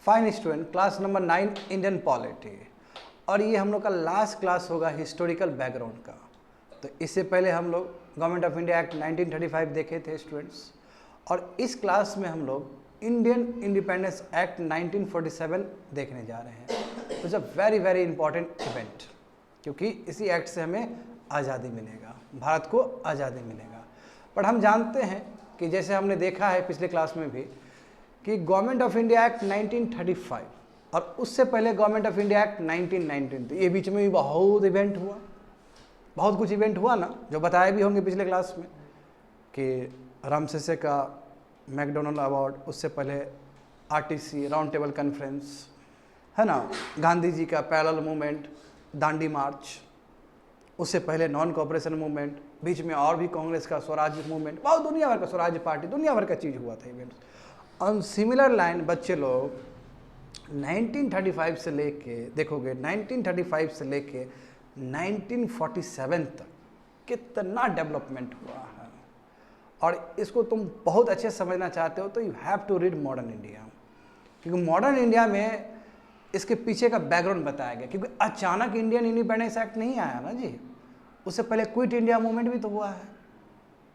Fine student, class number 9 Indian polity, और ये हम लोग का लास्ट क्लास होगा हिस्टोरिकल बैकग्राउंड का। तो इससे पहले हम लोग गवर्नमेंट ऑफ इंडिया एक्ट 1935 देखे थे स्टूडेंट्स, और इस क्लास में हम लोग इंडियन इंडिपेंडेंस एक्ट 1947 देखने जा रहे हैं। It's a very very important event, क्योंकि इसी एक्ट से हमें आज़ादी मिलेगा, भारत को आज़ादी मिलेगा। पर हम जानते हैं कि जैसे हमने देखा है पिछले क्लास में भी कि गवर्नमेंट ऑफ इंडिया एक्ट 1935 और उससे पहले गवर्नमेंट ऑफ इंडिया एक्ट 1919, तो ये बीच में भी बहुत इवेंट हुआ, बहुत कुछ इवेंट हुआ ना, जो बताए भी होंगे पिछले क्लास में कि रामसेसे का मैकडोनल्ड अवार्ड, उससे पहले आरटीसी राउंड टेबल कॉन्फ्रेंस है ना, गांधी जी का पैरेलल मूवमेंट, दांडी मार्च, उससे पहले नॉन कोऑपरेशन मूवमेंट, बीच में और भी कांग्रेस का स्वराज मूवमेंट, बहुत दुनिया भर का स्वराज पार्टी, दुनिया भर का चीज़ हुआ था इवेंट्स। ऑन सिमिलर लाइन बच्चे लोग 1935 से लेके देखोगे, 1935 से लेके 1947 तक कितना डेवलपमेंट हुआ है, और इसको तुम बहुत अच्छे समझना चाहते हो तो you have to read modern India, क्योंकि मॉडर्न इंडिया में इसके पीछे का बैकग्राउंड बताया गया। क्योंकि अचानक इंडियन इंडिपेंडेंस एक्ट नहीं आया ना जी, उससे पहले क्विट इंडिया मूवमेंट भी तो हुआ है,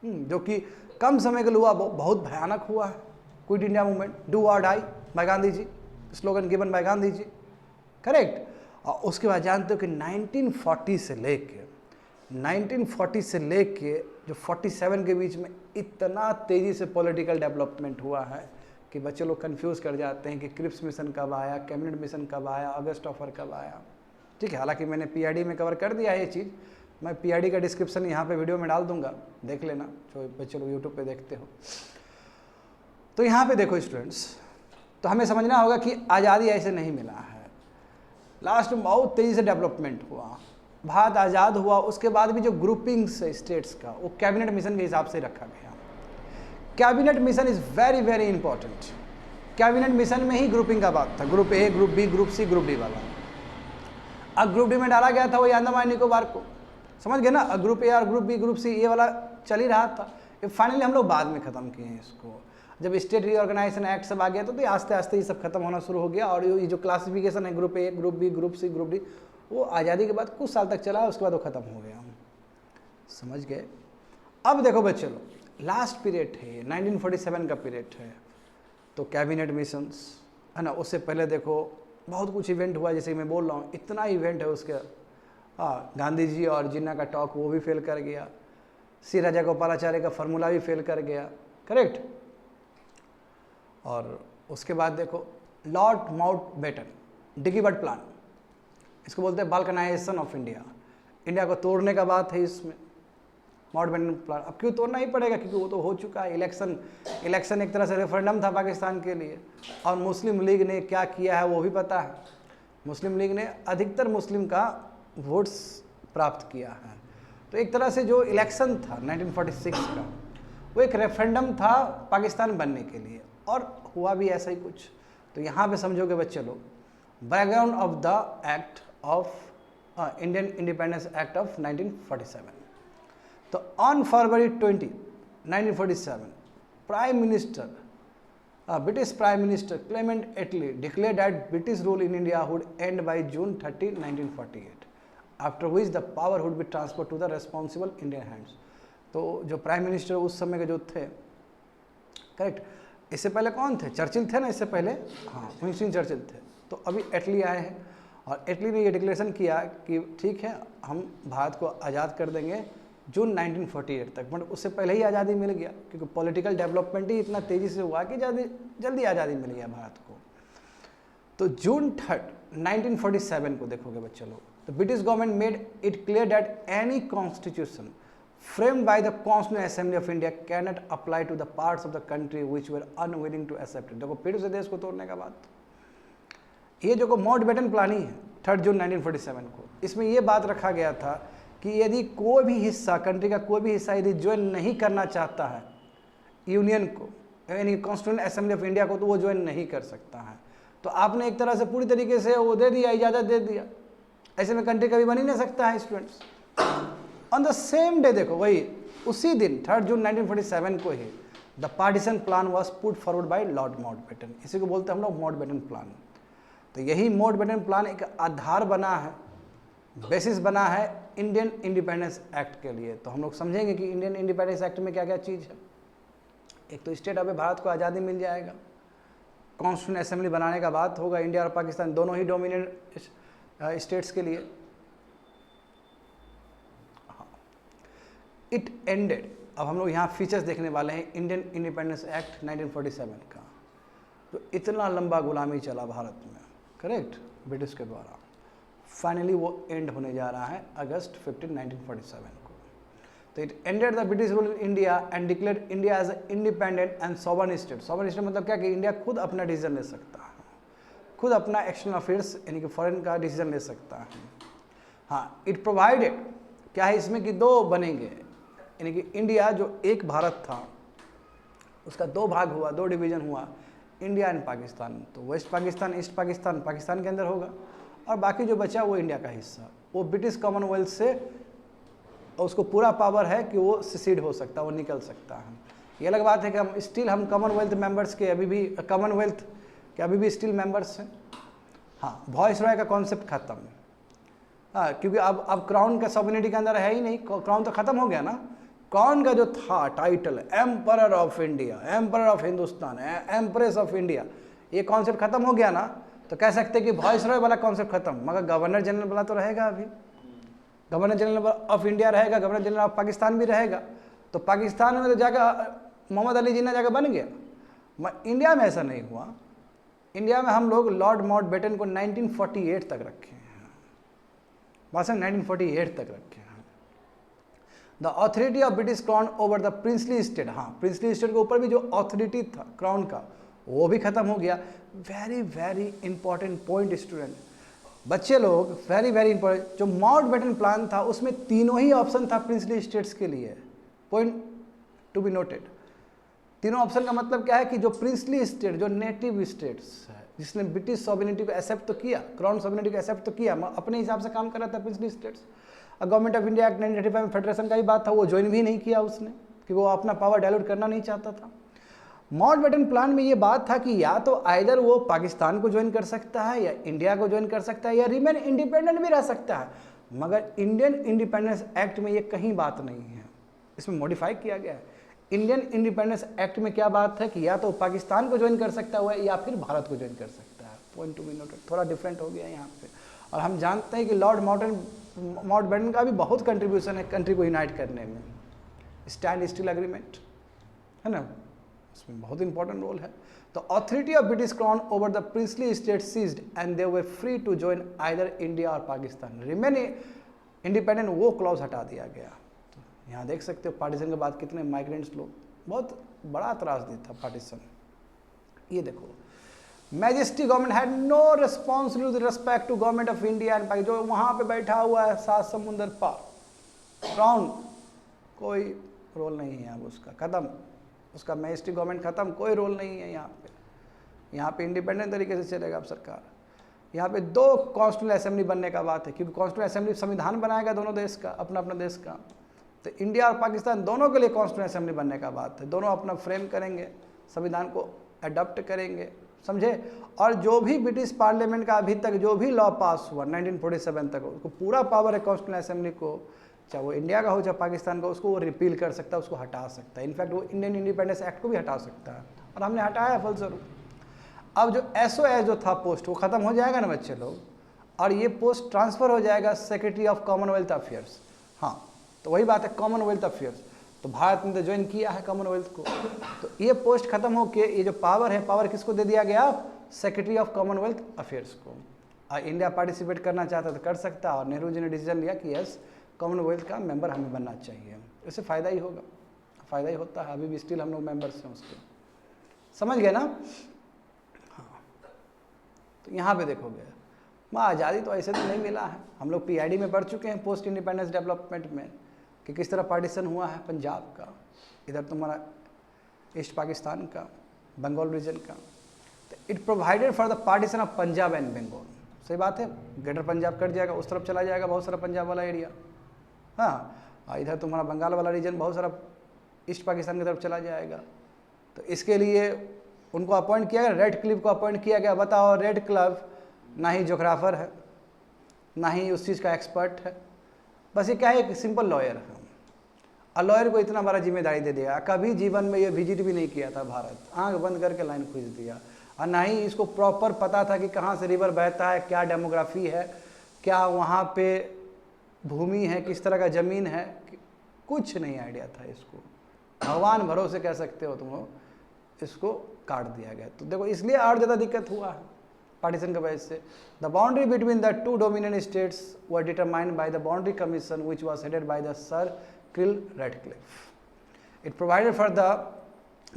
जो कि कम समय के लिए हुआ, बहुत भयानक हुआ है। क्विट इंडिया मूवमेंट, डू और die by Gandhi ji, slogan given by Gandhi ji, correct. और उसके बाद जानते हो कि 1940 से लेके जो 47 के बीच में इतना तेज़ी से पॉलिटिकल डेवलपमेंट हुआ है कि बच्चे लोग कंफ्यूज कर जाते हैं कि क्रिप्स मिशन कब आया, कैबिनेट मिशन कब आया, अगस्त ऑफर कब आया। ठीक है, हालांकि मैंने पीआईडी में कवर कर दिया है ये चीज़, मैं पीआईडी का डिस्क्रिप्शन यहाँ पे वीडियो में डाल दूंगा, देख लेना जो बच्चे लोग यूट्यूब पे देखते हो। तो यहाँ पे देखो स्टूडेंट्स, तो हमें समझना होगा कि आज़ादी ऐसे नहीं मिला है, लास्ट में बहुत तेज़ी से डेवलपमेंट हुआ, भारत आज़ाद हुआ। उसके बाद भी जो ग्रुपिंग्स है स्टेट्स का, वो कैबिनेट मिशन के हिसाब से रखा गया। Cabinet mission is very very important. Cabinet mission में ही ग्रुपिंग का बात था, group A, group B, group C, group D वाला। अब ग्रुप डी में डाला गया था वही अंडमान निकोबार को, समझ गए ना। ग्रुप ए और ग्रुप बी, ग्रुप सी, ये वाला चल ही रहा था। ये फाइनली हम लोग बाद में ख़त्म किए हैं इसको, जब स्टेट रीऑर्गेनाइजेशन एक्ट सब आ गया तो आस्ते आस्ते ये सब खत्म होना शुरू हो गया। और ये जो क्लासिफिकेशन है group A, group B, group C, group D, वो आज़ादी के बाद कुछ साल तक चला, उसके बाद वो ख़त्म हो गया, समझ गए। अब देखो बच्चे लोग, लास्ट पीरियड है ये, 1947 का पीरियड है, तो कैबिनेट मिशंस है ना। उससे पहले देखो बहुत कुछ इवेंट हुआ, जैसे मैं बोल रहा हूँ इतना इवेंट है उसके। गांधी जी और जिन्ना का टॉक वो भी फेल कर गया, सी राजागोपालाचार्य का फार्मूला भी फेल कर गया, करेक्ट। और उसके बाद देखो लॉर्ड माउंटबेटन डिगीबर्ट प्लान, इसको बोलते हैं बाल्कनाइजेशन ऑफ इंडिया, इंडिया को तोड़ने का बात है इसमें, माउंटबेटन प्लान। अब क्यों तोड़ना ही पड़ेगा, क्योंकि वो तो हो चुका है। इलेक्शन एक तरह से रेफरेंडम था पाकिस्तान के लिए, और मुस्लिम लीग ने क्या किया है वो भी पता है। मुस्लिम लीग ने अधिकतर मुस्लिम का वोट्स प्राप्त किया है। तो एक तरह से जो इलेक्शन था 1946 का, वो एक रेफरेंडम था पाकिस्तान बनने के लिए, और हुआ भी ऐसा ही कुछ। तो यहाँ पे समझोगे बच्चे लोग, background of the act of Indian independence act of 1947। तो on February 20, 1947, prime minister, British prime minister Clement Attlee declared that British rule in India would end by June 30, 1948, after which the power would be transfer to the responsible Indian hands. तो जो prime minister उस समय के जो थे, correct, इससे पहले कौन थे, चर्चिल थे ना इससे पहले, हाँ विंस्टन चर्चिल थे। तो अभी एटली आए हैं, और एटली ने ये डिक्लेरेशन किया कि ठीक है हम भारत को आज़ाद कर देंगे जून 1948 तक। मतलब उससे पहले ही आज़ादी मिल गया, क्योंकि पॉलिटिकल डेवलपमेंट ही इतना तेज़ी से हुआ कि जल्दी आज़ादी मिल गया भारत को। तो जून 3, 1947 को देखोगे बच्चे लोग, तो British government made it clear that any constitution framed by the Constitutional Assembly of India cannot apply to the parts of the country which were unwilling to accept it। देखो फिर से देश को तोड़ने का बात, ये जो माउंटबेटन प्लान ही है 3 जून 1947 को, इसमें ये बात रखा गया था कि यदि कोई भी हिस्सा, कंट्री का कोई भी हिस्सा यदि ज्वाइन नहीं करना चाहता है यूनियन को, यानी कॉन्स्टिट्यूशनल असेंबली ऑफ इंडिया को, तो वो ज्वाइन नहीं कर सकता है। तो आपने एक तरह से पूरी तरीके से वो दे दिया, इजाज़त दे दिया, ऐसे में कंट्री कभी बन ही नहीं सकता है students. On the same day देखो, वही उसी दिन 3 जून 1947 को ही the partition plan was put forward by Lord Mountbatten, इसी को बोलते हैं हम लोग माउंटबेटन प्लान। तो यही माउंटबेटन प्लान एक आधार बना है, बेसिस बना है इंडियन इंडिपेंडेंस एक्ट के लिए। तो हम लोग समझेंगे कि इंडियन इंडिपेंडेंस एक्ट में क्या क्या चीज़ है। एक तो स्टेट अब भारत को आज़ादी मिल जाएगा, कॉन्स्टिट्यूशन असेंबली बनाने का बात होगा, इंडिया और पाकिस्तान दोनों ही डोमिनेंट स्टेट्स के लिए। इट एंडेड, अब हम लोग यहाँ फीचर्स देखने वाले हैं इंडियन इंडिपेंडेंस एक्ट 1947 का, जो इतना लंबा गुलामी चला भारत में, करेक्ट, ब्रिटिश के द्वारा, फाइनली वो एंड होने जा रहा है अगस्त 15, 1947 को। तो it ended the British rule in India and declared India as independent and sovereign state. Sovereign state मतलब क्या कि इंडिया खुद अपना डिसीजन ले सकता है, खुद अपना एक्सटर्नल अफेयर्स यानी कि फॉरेन का डिसीजन ले सकता है। हाँ, इट प्रोवाइडेड, क्या है इसमें कि दो बनेंगे, यानी कि इंडिया जो एक भारत था उसका दो भाग हुआ, दो डिवीज़न हुआ, इंडिया एंड पाकिस्तान। तो वेस्ट पाकिस्तान, ईस्ट पाकिस्तान पाकिस्तान के अंदर होगा, और बाकी जो बचा वो इंडिया का हिस्सा, वो ब्रिटिश कॉमनवेल्थ से, उसको पूरा पावर है कि वो सिसीड हो सकता है, वो निकल सकता है। ये अलग बात है कि हम कॉमनवेल्थ मेंबर्स के अभी भी, कॉमनवेल्थ के अभी भी स्टिल मेंबर्स हैं। हाँ, वॉइस रॉय का कॉन्सेप्ट खत्म, हाँ, क्योंकि अब क्राउन का सॉवरेनिटी के अंदर है ही नहीं, क्राउन तो खत्म हो गया ना। क्राउन का जो था title, emperor of India, emperor of Hindustan, empress of India, ये कॉन्सेप्ट खत्म हो गया ना। तो कह सकते हैं कि वॉइस रॉय वाला कॉन्सेप्ट खत्म, मगर गवर्नर जनरल वाला तो रहेगा अभी, गवर्नर जनरल ऑफ इंडिया रहेगा, गवर्नर जनरल ऑफ पाकिस्तान भी रहेगा। तो पाकिस्तान में तो जाकर मोहम्मद अली जिन्ना जाकर बन गया, इंडिया में ऐसा नहीं हुआ। इंडिया में हम लोग लॉर्ड माउंटबेटन को 1948 तक रखे हैं, वास्तव में 1948 तक रखे हैं। The authority of British crown over the princely state, हाँ, प्रिंसली स्टेट के ऊपर भी जो ऑथोरिटी था क्राउन का, वो भी खत्म हो गया। Very very important point student, बच्चे लोग, वेरी वेरी इंपॉर्टेंट। जो माउंटबेटन प्लान था उसमें तीनों ही ऑप्शन था प्रिंसली स्टेट्स के लिए, पॉइंट टू बी नोटेड। तीनों ऑप्शन का मतलब क्या है कि जो प्रिंसली स्टेट, जो नेटिव स्टेट्स है, जिसने ब्रिटिश सॉवरेनिटी को एक्सेप्ट तो किया, क्राउन सॉवरेनिटी को एक्सेप्ट तो किया, अपने हिसाब से काम कर रहा था princely states. Government of India act 1935 में फेडरेशन का ही बात था, वो ज्वाइन भी नहीं किया उसने, कि वो अपना पावर डायल्यूट करना नहीं चाहता था। माउंटबेटन प्लान में ये बात था कि या तो आइदर वो पाकिस्तान को ज्वाइन कर सकता है, या इंडिया को ज्वाइन कर सकता है, या रिमेन इंडिपेंडेंट भी रह सकता है। मगर इंडियन इंडिपेंडेंस एक्ट में ये कहीं बात नहीं है, इसमें मॉडिफाई किया गया है। इंडियन इंडिपेंडेंस एक्ट में क्या बात है कि या तो पाकिस्तान को ज्वाइन कर सकता है या फिर भारत को ज्वाइन कर सकता है। पॉइंट टू बी नोटेड, थोड़ा डिफरेंट हो गया यहाँ पे। और हम जानते हैं कि लॉर्ड माउंटबेटन का भी बहुत कंट्रीब्यूशन है कंट्री को यूनाइट करने में। स्टैंड स्टिल एग्रीमेंट है ना, उसमें बहुत इंपॉर्टेंट रोल है। तो authority of British crown over the princely state ceased and they were free to join either India और पाकिस्तान, रिमेन इंडिपेंडेंट, वो क्लॉज हटा दिया गया। तो यहाँ देख सकते हो पार्टीशन के बाद कितने माइग्रेंट्स लोग, बहुत बड़ा त्रासदी था पार्टीशन। ये देखो, majesty government had no responsibility with respect to government of India and Pakistan, जो वहाँ पे बैठा हुआ है 7 समुंदर पार, क्राउन, कोई रोल नहीं है अब उसका, खत्म, उसका मैजेस्टी गवर्नमेंट खत्म, कोई रोल नहीं है यहाँ पे। यहाँ पे इंडिपेंडेंट तरीके से चलेगा अब सरकार। यहाँ पे 2 कॉन्स्टिट्यूशनल असेंबली बनने का बात है, क्योंकि कॉन्स्टिट्यूशनल असेंबली संविधान बनाएगा दोनों देश का, अपना अपना देश का। तो इंडिया और पाकिस्तान दोनों के लिए कॉन्स्टिट्यूशनल असेंबली बनने का बात है, दोनों अपना फ्रेम करेंगे, संविधान को अडॉप्ट करेंगे, समझे। और जो भी ब्रिटिश पार्लियामेंट का अभी तक जो भी लॉ पास हुआ 1947 तक, उसको पूरा पावर है कॉन्स्टिट्यूशनल असेंबली को, चाहे वो इंडिया का हो चाहे पाकिस्तान का, उसको वो रिपील कर सकता है, उसको हटा सकता है। इनफैक्ट वो इंडियन इंडिपेंडेंस एक्ट को भी हटा सकता है, और हमने हटाया फलस्वरूप। अब जो SOS जो था पोस्ट, वो ख़त्म हो जाएगा ना बच्चे लोग, और ये पोस्ट ट्रांसफ़र हो जाएगा सेक्रेटरी ऑफ कॉमनवेल्थ अफेयर्स। हाँ, तो वही बात है, कॉमनवेल्थ अफेयर्स, तो भारत ने तो ज्वाइन किया है कॉमनवेल्थ को, तो ये पोस्ट खत्म होकर ये जो पावर है, पावर किसको दे दिया गया, सेक्रेटरी ऑफ कॉमनवेल्थ अफेयर्स को। इंडिया पार्टिसिपेट करना चाहता तो कर सकता, और नेहरू जी ने डिसीजन लिया कि यस, कॉमनवेल्थ का मेंबर हमें बनना चाहिए। इससे फ़ायदा ही होगा, फ़ायदा ही होता है, अभी भी स्टिल हम लोग मेंबर्स हैं उसके, समझ गए ना। हाँ, तो यहाँ पे देखोगे, वहाँ आज़ादी तो ऐसे तो नहीं मिला है। हम लोग PID में पढ़ चुके हैं, पोस्ट इंडिपेंडेंस डेवलपमेंट में, कि किस तरह पार्टीशन हुआ है पंजाब का, इधर तुम्हारा ईस्ट पाकिस्तान का, बंगाल रीजन का। तो it provided for the partition of Punjab and Bengal. सही बात है, ग्रेटर पंजाब कट जाएगा, उस तरफ चला जाएगा बहुत सारा पंजाब वाला एरिया। हाँ, इधर तुम्हारा बंगाल वाला रीजन बहुत सारा ईस्ट पाकिस्तान की तरफ चला जाएगा। तो इसके लिए उनको अपॉइंट किया गया, रेड क्लिफ को अपॉइंट किया गया। बताओ, रेड क्लिफ ना ही जोग्राफर है, ना ही उस चीज़ का एक्सपर्ट है, बस ये क्या है, एक सिंपल लॉयर है। और लॉयर को इतना बड़ा जिम्मेदारी दे दिया, कभी जीवन में ये विजिट भी नहीं किया था भारत, आंख बंद करके लाइन खींच दिया। और ना ही इसको प्रॉपर पता था कि कहाँ से रिवर बहता है, क्या डेमोग्राफी है, क्या वहाँ पे भूमि है, किस तरह का ज़मीन है, कुछ नहीं आइडिया था इसको। भगवान भरोसे कह सकते हो तुम, इसको काट दिया गया। तो देखो इसलिए और ज़्यादा दिक्कत हुआ है पार्टीशन की वजह से। The boundary between the two dominant states were determined by the boundary commission which was headed by the sir Krill Radcliffe. It provided for the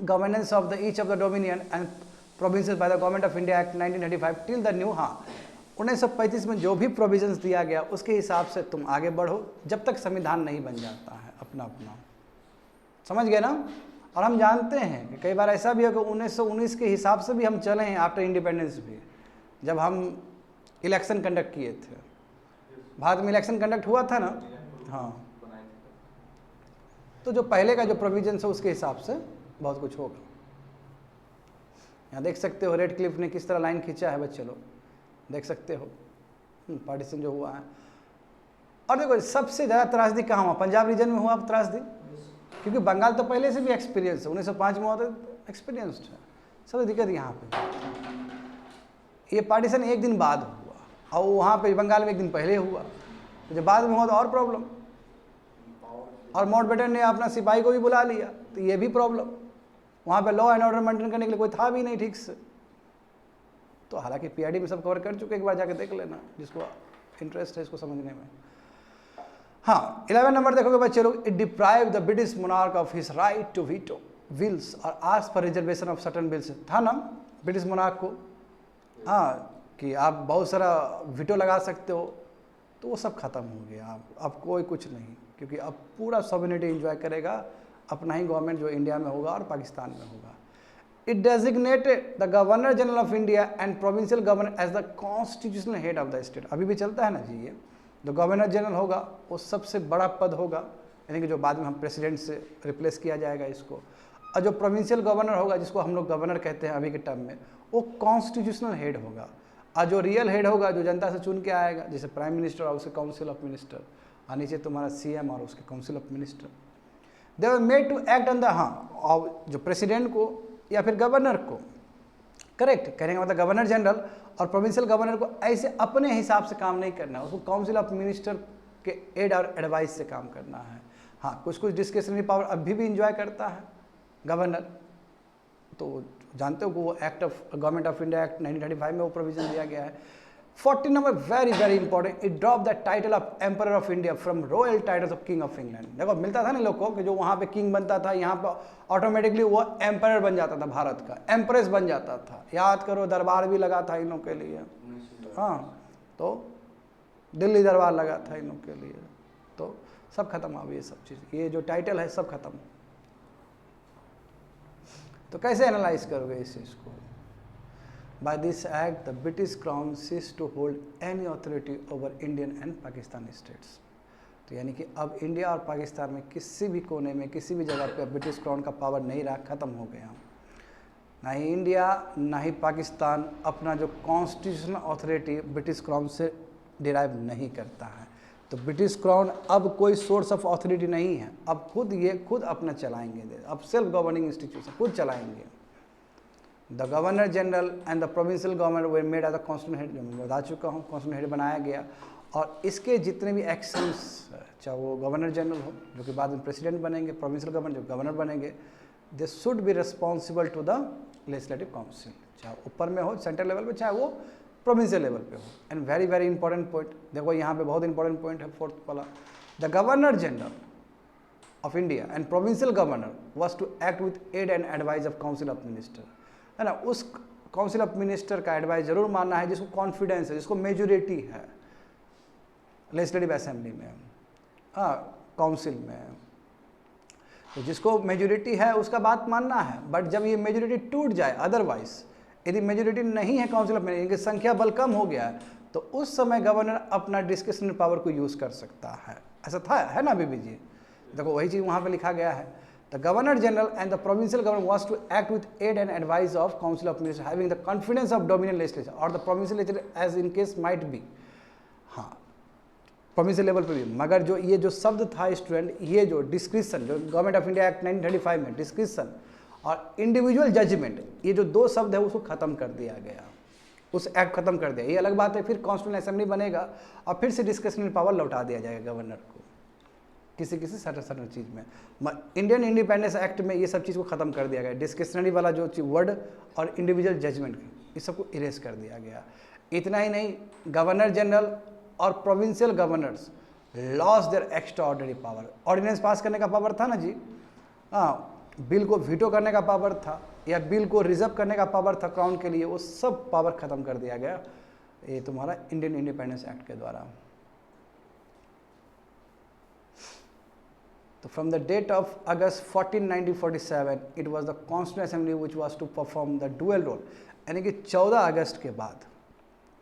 governance of the each of the dominion and provinces by the Government of India Act 1935 till the new 1935 में जो भी provisions दिया गया उसके हिसाब से तुम आगे बढ़ो, जब तक संविधान नहीं बन जाता है अपना अपना। समझ गए ना? और हम जानते हैं कि कई बार ऐसा भी है कि 1919 के हिसाब से भी हम चले हैं आफ्टर इंडिपेंडेंस भी, जब हम इलेक्शन कंडक्ट किए थे, भारत में इलेक्शन कंडक्ट हुआ था ना। हाँ, तो जो पहले का जो प्रोविजन है उसके हिसाब से बहुत कुछ होगा। यहाँ देख सकते हो रेड क्लिफ ने किस तरह लाइन खींचा है बच्चे लोग, देख सकते हो पार्टीशन जो हुआ है। और देखो सबसे ज़्यादा त्रासदी कहाँ हुआ, पंजाब रीजन में हुआ त्रासदी, क्योंकि बंगाल तो पहले से भी एक्सपीरियंस है, 1905 में हुआ तो एक्सपीरियंस्ड है। सबसे दिक्कत यहाँ पे ये पार्टीशन एक दिन बाद हुआ, और वहाँ पे बंगाल में एक दिन पहले हुआ, तो जब बाद में हुआ तो और प्रॉब्लम। और माउंटबेटन ने अपना सिपाही को भी बुला लिया, तो ये भी प्रॉब्लम। वहाँ पे लॉ एंड ऑर्डर मेंटेन करने के लिए कोई था भी नहीं ठीक से। तो हालांकि पीआईडी में सब कवर कर चुके, एक बार जाके देख लेना जिसको इंटरेस्ट है इसको समझने में। हाँ, 11 नंबर देखोगे बच्चे लोग, it deprive the British monarch of his right to veto bills और ask for reservation of certain bills. था ना ब्रिटिश मोनार्क को, हाँ, कि आप बहुत सारा वीटो लगा सकते हो, तो वो सब खत्म हो गया। अब कोई कुछ नहीं, क्योंकि अब पूरा सॉवरेनिटी एंजॉय करेगा अपना ही गवर्नमेंट जो इंडिया में होगा और पाकिस्तान में होगा। It designated the governor general of India and provincial governor as the constitutional head of the state. अभी भी चलता है ना जी, ये जो गवर्नर जनरल होगा वो सबसे बड़ा पद होगा, यानी कि जो बाद में हम प्रेसिडेंट से रिप्लेस किया जाएगा इसको। और जो प्रोविंशियल गवर्नर होगा, जिसको हम लोग गवर्नर कहते हैं अभी के टर्म में, वो कॉन्स्टिट्यूशनल हेड होगा। और जो रियल हेड होगा, जो जनता से चुन के आएगा, जैसे प्राइम मिनिस्टर और उसके काउंसिल ऑफ मिनिस्टर, और नीचे तुम्हारा सीएम और उसके council of minister, they were made to act on the, हाँ, और जो प्रेसिडेंट को या फिर गवर्नर को, करेक्ट कहने का मतलब गवर्नर जनरल और प्रोविंशियल गवर्नर को ऐसे अपने हिसाब से काम नहीं करना है, उसको काउंसिल ऑफ मिनिस्टर के एड और एडवाइस से काम करना है। हाँ, कुछ कुछ डिस्क्रिशनरी पावर अभी भी इंजॉय करता है गवर्नर, तो जानते हो कि वो act of government of India act 1935 में वो प्रोविजन दिया गया है। 14 number very very important, it drop the title of emperor of India from royal titles of king of England. देखो मिलता था ना लोग को कि जो वहाँ पे किंग बनता था, यहाँ पर ऑटोमेटिकली वो एम्पर बन जाता था, भारत का एम्प्रेस बन जाता था। याद करो दरबार भी लगा था इन लोग के लिए, हाँ, तो दिल्ली दरबार लगा था इन लोग के लिए, तो सब खत्म हो गई ये सब चीज़, ये जो टाइटल है सब खत्म। तो कैसे एनालाइज करोगे इस चीज़ को? By this act, the British Crown ceased to hold any authority over Indian and Pakistani states. तो यानी कि अब इंडिया और पाकिस्तान में किसी भी कोने में किसी भी जगह पे ब्रिटिश क्राउन का पावर नहीं रहा, ख़त्म हो गया। ना ही इंडिया ना ही पाकिस्तान अपना जो कॉन्स्टिट्यूशनल अथॉरिटी ब्रिटिश क्राउन से डिराइव नहीं करता है। तो ब्रिटिश क्राउन अब कोई सोर्स ऑफ अथॉरिटी नहीं है, अब खुद अपना चलाएंगे, अब सेल्फ गवर्निंग इंस्टीट्यूशन खुद चलाएंगे। The governor general and the provincial governor were made as the constitutional head, जो मैं बता चुका हूँ, कॉन्स्टिट्यूशनल हेड बनाया गया। और इसके जितने भी एक्शंस, चाहे वो गवर्नर जनरल हो जो कि बाद में प्रेसिडेंट बनेंगे, प्रोविंशियल गवर्नर जो गवर्नर बनेंगे, they should be responsible to the legislative council, चाहे ऊपर में हो सेंट्रल लेवल पे, चाहे वो प्रोविंशियल लेवल पे हो। And very very important point, देखो यहाँ पे बहुत इंपॉर्टेंट पॉइंट है, फोर्थ वाला, the governor general of India and provincial governor was to act with aid and advice of council of minister, है ना। उस काउंसिल ऑफ मिनिस्टर का एडवाइस जरूर मानना है जिसको कॉन्फिडेंस है, जिसको मेजोरिटी है लेजिस्लेटिव असेंबली में, हाँ, काउंसिल में, तो जिसको मेजोरिटी है उसका बात मानना है। बट जब ये मेजोरिटी टूट जाए, अदरवाइज यदि मेजोरिटी नहीं है काउंसिल ऑफ मिनिस्टर, इनकी संख्या बल कम हो गया है, तो उस समय गवर्नर अपना डिस्क्रिशनरी पावर को यूज़ कर सकता है। ऐसा था, है ना बीबी जी? देखो वही चीज़ वहाँ पे लिखा गया है। The governor general and the provincial government was to act with aid and advice of council of minister having the confidence of dominion legislature और the provincial legislature as in case might be. हाँ, provincial level पर भी, मगर जो ये जो शब्द था स्टूडेंट, ये जो डिस्क्रिप्शन, जो गवर्नमेंट ऑफ इंडिया एक्ट 1935 में डिस्क्रिप्शन और इंडिविजुअल जजमेंट, ये जो दो शब्द है उसको खत्म कर दिया गया, उस एक्ट खत्म कर दिया। ये अलग बात है, फिर कॉन्स्टिट्यूशनल असेंबली बनेगा और फिर से डिस्क्रिशनरी पावर लौटा दिया जाएगा गवर्नर को किसी किसी सर्टन चीज़ में। इंडियन इंडिपेंडेंस एक्ट में ये सब चीज़ को खत्म कर दिया गया, डिस्क्रिशनरी वाला जो वर्ड और इंडिविजुअल जजमेंट, इस सबको इरेज कर दिया गया। इतना ही नहीं, गवर्नर जनरल और provincial governors loss their extraordinary power. Ordinance pass करने का पावर था ना जी, हाँ, बिल को वीटो करने का पावर था या बिल को रिजर्व करने का पावर था क्राउन के लिए, वो सब पावर खत्म कर दिया गया ये तुम्हारा इंडियन इंडिपेंडेंस एक्ट के द्वारा। तो from the date of August 14, 1947 it was the constitutional assembly which was to perform the dual role, यानी कि 14 अगस्त के बाद,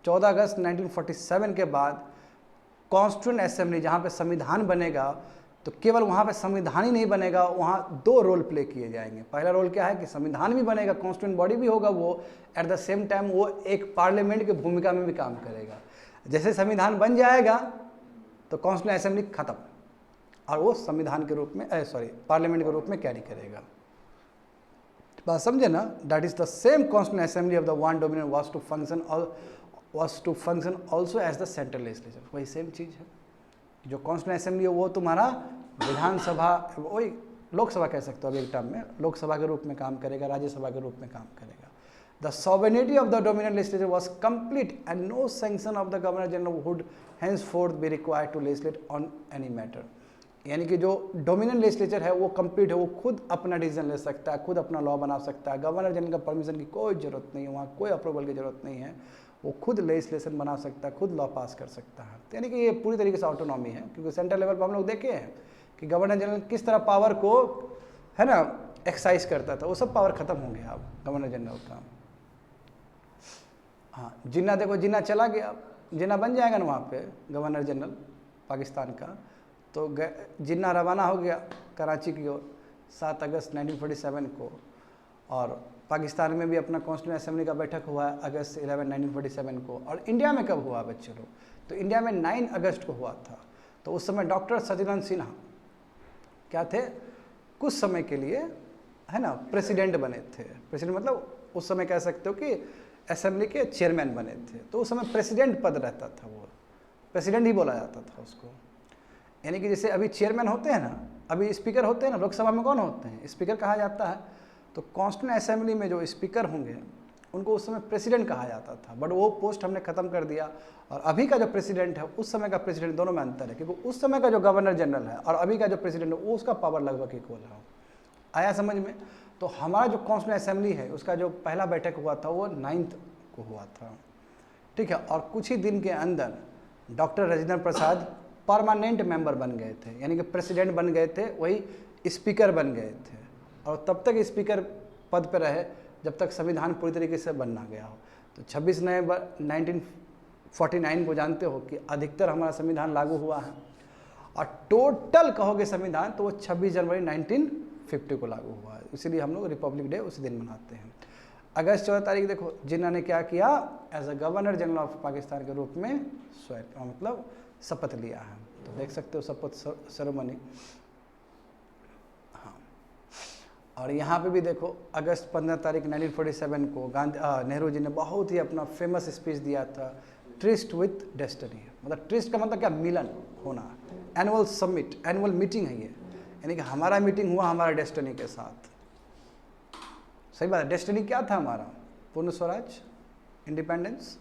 14 अगस्त 1947 के बाद कॉन्स्टिट्यूएंट असेंबली जहाँ पे संविधान बनेगा, तो केवल वहाँ पे संविधान ही नहीं बनेगा, वहाँ दो रोल प्ले किए जाएंगे। पहला रोल क्या है कि संविधान भी बनेगा, कॉन्स्टिट्यूएंट बॉडी भी होगा, वो एट द सेम टाइम वो एक पार्लियामेंट की भूमिका में भी काम करेगा। जैसे संविधान बन जाएगा तो कॉन्स्टिट्यूएंट असेंबली खत्म और वो संविधान के रूप में पार्लियामेंट के रूप में कैरी करेगा। बात समझे ना? That is the same constituent assembly of the one dominion was to function also as the central legislature. वही सेम चीज़ है, जो कॉन्स्टिट्यूएंट असेंबली है वो तुम्हारा विधानसभा, वही लोकसभा कह सकते हो, अभी एक टर्म में लोकसभा के रूप में काम करेगा, राज्यसभा के रूप में काम करेगा। The sovereignty of the dominion legislature was complete and no sanction of the governor general would henceforth be required to legislate on any matter. यानी कि जो डोमिनियन लेजिस्लेचर है वो कंप्लीट है, वो खुद अपना डिसीजन ले सकता है, खुद अपना लॉ बना सकता है। गवर्नर जनरल का परमिशन की कोई ज़रूरत नहीं है, वहाँ कोई अप्रूवल की ज़रूरत नहीं है, वो खुद लेजिस्लेशन बना सकता है, खुद लॉ पास कर सकता है। तो यानी कि ये पूरी तरीके से ऑटोनॉमी है, क्योंकि सेंट्रल लेवल पर हम लोग देखे हैं कि गवर्नर जनरल किस तरह पावर को है ना एक्सरसाइज करता था, वो सब पावर खत्म हो गया अब गवर्नर जनरल का। हाँ, जिन्ना देखो, जिन्ना चला गया, जिन्ना बन जाएगा ना वहाँ पे गवर्नर जनरल पाकिस्तान का, तो जिन्ना रवाना हो गया कराची की ओर 7 अगस्त 1947 को, और पाकिस्तान में भी अपना कॉन्स्टिट्यूएंट असेंबली का बैठक हुआ है अगस्त 11, 1947 को। और इंडिया में कब हुआ बच्चों लोग? तो इंडिया में 9 अगस्त को हुआ था। तो उस समय डॉक्टर सचिदानंद सिन्हा क्या थे, कुछ समय के लिए है ना प्रेसिडेंट बने थे। प्रेसिडेंट मतलब उस समय कह सकते हो कि असेंबली के चेयरमैन बने थे। तो उस समय प्रेसिडेंट पद रहता था, वो प्रेसिडेंट ही बोला जाता था उसको। यानी कि जैसे अभी चेयरमैन होते हैं ना, अभी स्पीकर होते हैं ना, लोकसभा में कौन होते हैं? स्पीकर कहा जाता है। तो कॉन्स्टिट्यूएंट असेंबली में जो स्पीकर होंगे उनको उस समय प्रेसिडेंट कहा जाता था, बट वो पोस्ट हमने खत्म कर दिया। और अभी का जो प्रेसिडेंट है, उस समय का प्रेसिडेंट, दोनों में अंतर है, क्योंकि उस समय का जो गवर्नर जनरल है और अभी का जो प्रेसिडेंट है वो उसका पावर लगभग इक्वल है। आया समझ में? तो हमारा जो कॉन्स्टिट्यूएंट असेंबली है उसका जो पहला बैठक हुआ था वो 9 को हुआ था, ठीक है। और कुछ ही दिन के अंदर doctor Rajendra Prasad permanent member बन गए थे, यानी कि प्रेसिडेंट बन गए थे, वही स्पीकर बन गए थे। और तब तक स्पीकर पद पर रहे जब तक संविधान पूरी तरीके से बन ना गया हो। तो 26 नवंबर 1949 को जानते हो कि अधिकतर हमारा संविधान लागू हुआ है, और टोटल कहोगे संविधान तो वो 26 जनवरी 1950 को लागू हुआ है। इसीलिए हम लोग रिपब्लिक डे उसी दिन मनाते हैं। अगस्त 14 तारीख देखो, जिन्होंने क्या किया, as a governor general of Pakistan के रूप में मतलब शपथ लिया है। तो देख सकते हो शपथ सेरेमनी। हाँ, और यहाँ पे भी देखो अगस्त 15 तारीख 1947 को नेहरू जी ने बहुत ही अपना फेमस स्पीच दिया था, ट्रिस्ट विथ डेस्टिनी। मतलब ट्रिस्ट का मतलब क्या? मिलन होना। एनुअल समिट, एनुअल मीटिंग है ये, यानी कि हमारा मीटिंग हुआ हमारा डेस्टिनी के साथ। सही बात है। डेस्टिनी क्या था हमारा? पूर्ण स्वराज, independence.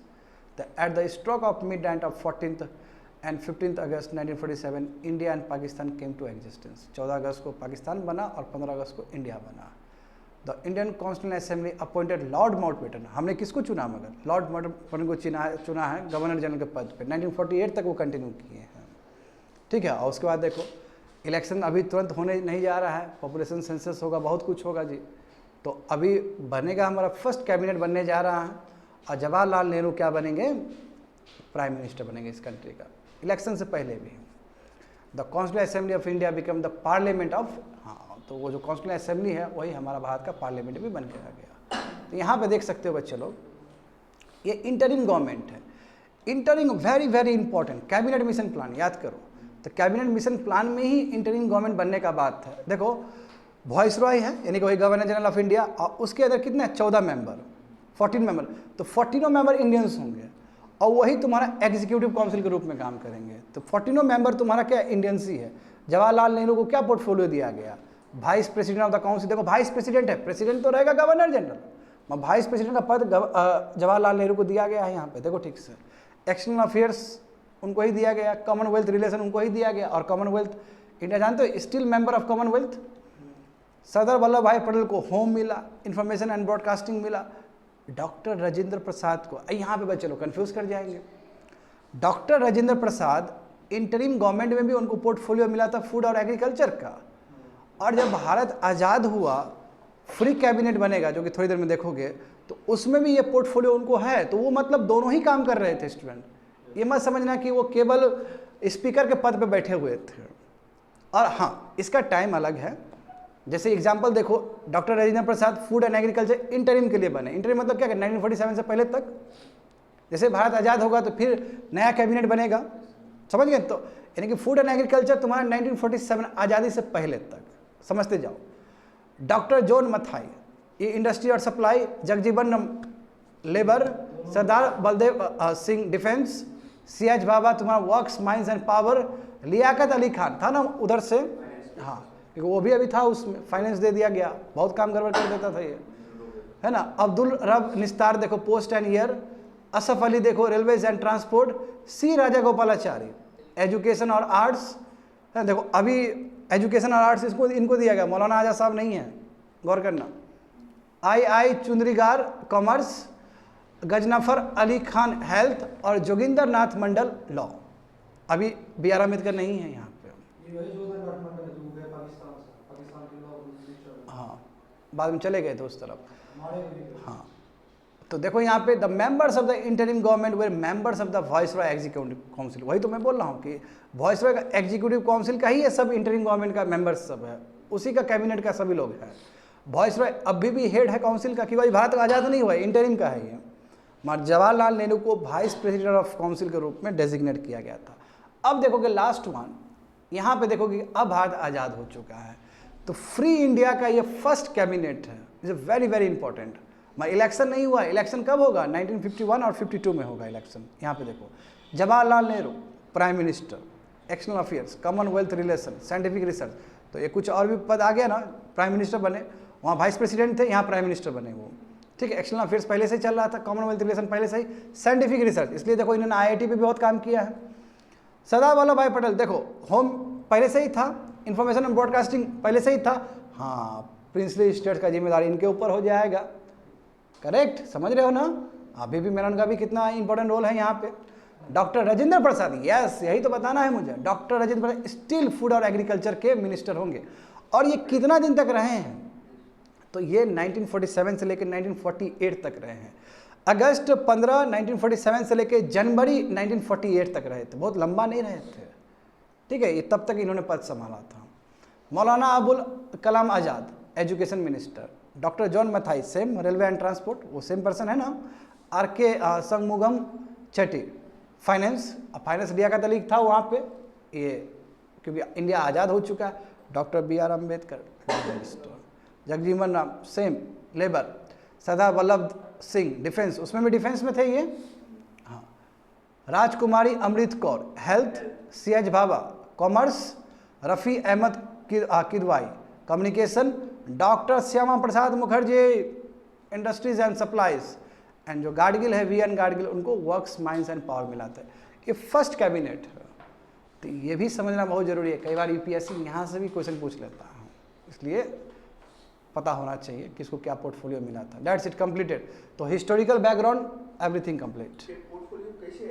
At the stroke of midnight of 14th and 15th August 1947 India and Pakistan came to existence. 14 अगस्त को पाकिस्तान बना और 15 अगस्त को इंडिया बना। The Indian constitutional assembly appointed Lord Mountbatten. हमने किसको चुना? मगर लॉर्ड माउंटबेटन को चुना है गवर्नर जनरल के पद पे। 1948 तक वो कंटिन्यू किए हैं, ठीक है। और उसके बाद देखो इलेक्शन अभी तुरंत होने नहीं जा रहा है, पॉपुलेशन सेंसस होगा, बहुत कुछ होगा जी। तो अभी बनेगा हमारा फर्स्ट कैबिनेट बनने जा रहा है, और जवाहरलाल नेहरू क्या बनेंगे? प्राइम मिनिस्टर बनेंगे इस कंट्री का, इलेक्शन से पहले भी। The constitutional assembly of India become the parliament of, हाँ, तो वो जो कॉन्स्टिट्यूएंट असेंबली है वही हमारा भारत का पार्लियामेंट भी बन के आ गया। तो यहाँ पे देख सकते हो बच्चे लोग, ये इंटरिम गवर्नमेंट है। Interim very very important, cabinet mission plan याद करो। तो कैबिनेट मिशन प्लान में ही इंटरिम गवर्नमेंट बनने का बात है। देखो वॉइस रॉय है, यानी कि वही गवर्नर जनरल ऑफ इंडिया, और उसके अंदर कितने 14 मेंबर, 14 मेंबर, तो 14 मेंबर इंडियंस होंगे और वही तुम्हारा एग्जीक्यूटिव काउंसिल के रूप में काम करेंगे। तो 14 मेंबर तुम्हारा क्या इंडियंस ही है। जवाहरलाल नेहरू को क्या पोर्टफोलियो दिया गया, vice president of the council. देखो वाइस प्रेसिडेंट है, प्रेसिडेंट तो रहेगा गवर्नर जनरल, वाइस प्रेसिडेंट का पद जवाहरलाल नेहरू को दिया गया है यहाँ पे। देखो ठीक से, एक्सटर्नल अफेयर्स उनको ही दिया गया, कॉमनवेल्थ रिलेशन उनको ही दिया गया, और कॉमनवेल्थ इंडिया जानते हो still member of Commonwealth. Sardar Vallabh भाई पटेल को होम मिला, इंफॉर्मेशन एंड ब्रॉडकास्टिंग मिला। डॉक्टर राजेंद्र प्रसाद को, यहाँ पे बच्चे लोग कंफ्यूज कर जाएंगे, doctor Rajendra Prasad interim government में भी उनको पोर्टफोलियो मिला था फूड और एग्रीकल्चर का। और जब भारत आज़ाद हुआ, फ्री कैबिनेट बनेगा जो कि थोड़ी देर में देखोगे, तो उसमें भी ये पोर्टफोलियो उनको है। तो वो मतलब दोनों ही काम कर रहे थे स्टूडेंट, ये मत समझना कि वो केवल स्पीकर के पद पे बैठे हुए थे। और हाँ, इसका टाइम अलग है। जैसे एग्जांपल देखो, doctor Rajendra Prasad food and agriculture interim के लिए बने। इंटरिम मतलब क्या है, 1947 से पहले तक। जैसे भारत आज़ाद होगा तो फिर नया कैबिनेट बनेगा, समझ गए। तो यानी कि फूड एंड एग्रीकल्चर तुम्हारा 1947 आज़ादी से पहले तक, समझते जाओ। डॉक्टर जॉन मथाई, ये इंडस्ट्री और supply, Jagjivan labour, Sardar Baldev Singh defence, सियाज बाबा तुम्हारा works mines and power, Liaquat Ali Khan था ना उधर से, हाँ क्योंकि वो भी अभी था उसमें, फाइनेंस दे दिया गया, बहुत काम गड़बड़ कर देता था ये, है ना। अब्दुल रब निस्तार देखो post and air, Asaf Ali देखो railways and transport, C Rajagopalachari education और आर्ट्स, है देखो अभी एजुकेशन और आर्ट्स इनको दिया गया, मौलाना आजाद साहब नहीं है, गौर करना। आई चुंद्रीगार कॉमर्स, गजनफर अली खान हेल्थ, और जोगिंदर नाथ मंडल लॉ। अभी बी आर अम्बेडकर नहीं है यहाँ पे। हाँ, बाद में चले गए थे उस तरफ। हाँ, तो देखो यहाँ पे the members of the interim government were members of the viceroy executive council. वही तो मैं बोल रहा हूँ कि वॉइसरॉय का एग्जीक्यूटिव काउंसिल का ही ये सब इंटरिम गवर्नमेंट का मेंबर्स सब है, उसी का कैबिनेट का सभी लोग हैं। वॉइसरॉय अभी भी हेड है काउंसिल का, कि भाई भारत का आज़ाद नहीं हुआ, इंटरिम का है ये। मगर जवाहरलाल नेहरू को वाइस प्रेसिडेंट ऑफ काउंसिल के रूप में डेजिग्नेट किया गया था। अब देखोगे लास्ट वन, यहाँ पे देखोगे अब भारत आज़ाद हो चुका है, तो फ्री इंडिया का ये फर्स्ट कैबिनेट है, इज वेरी वेरी इंपॉर्टेंट। मगर इलेक्शन नहीं हुआ, इलेक्शन कब होगा, 1951 और 52 में होगा इलेक्शन। यहाँ पे देखो, Jawaharlal Nehru prime minister, external affairs, Commonwealth relation, scientific research, तो ये कुछ और भी पद आ गया ना, प्राइम मिनिस्टर बने, वहाँ वाइस प्रेसिडेंट थे, यहाँ प्राइम मिनिस्टर बने वो, ठीक है। एक्सटर्नल अफेयर्स पहले से ही चल रहा था, कॉमनवेल्थ रिलेशन पहले से ही, साइंटिफिक रिसर्च, इसलिए देखो इन्होंने IIT पे भी बहुत काम किया है। सरदार वल्लभ भाई पटेल देखो होम पहले से ही था, इंफॉर्मेशन एंड ब्रॉडकास्टिंग पहले से ही था, हाँ प्रिंसली स्टेट्स का जिम्मेदारी इनके ऊपर हो जाएगा, करेक्ट, समझ रहे हो ना। अभी भी मेनन का भी कितना इंपॉर्टेंट रोल है यहाँ पे। डॉक्टर राजेंद्र प्रसाद, यस यही तो बताना है मुझे, doctor Rajendra Prasad still food और एग्रीकल्चर के मिनिस्टर होंगे। और ये कितना दिन तक रहे हैं, तो ये 1947 से लेकर 1948 तक रहे हैं। अगस्त 15 1947 से लेकर जनवरी 1948 तक रहे थे, बहुत लंबा नहीं रहे थे, ठीक है। ये तब तक इन्होंने पद संभाला था। Maulana Abul Kalam Azad education minister, doctor John Mathai same railway and transport, वो सेम पर्सन है ना। RK Shanmukham Chetty finance, finance Liaquat Ali था वहाँ पे, ये क्योंकि इंडिया आज़ाद हो चुका है। Doctor BR Ambedkar minister, Jagjivan Ram same labour, Sardar Vallabh Singh defence, उसमें भी डिफेंस में थे ये, हाँ। राजकुमारी अमृत कौर हेल्थ, सियाज Bhabha commerce, Rafi Ahmed Kidwai communication, doctor Shyama Prasad Mukherjee industries and supplies, and जो गाडगिल है VN गाडगिल, उनको वर्क्स माइंस एंड पावर मिला था। ये फर्स्ट कैबिनेट है, तो ये भी समझना बहुत ज़रूरी है। कई बार UPSC यहाँ से भी क्वेश्चन पूछ लेता है, इसलिए पता होना चाहिए किसको क्या पोर्टफोलियो मिला था। That's it, completed. तो historical background everything complete. Portfolio कैसे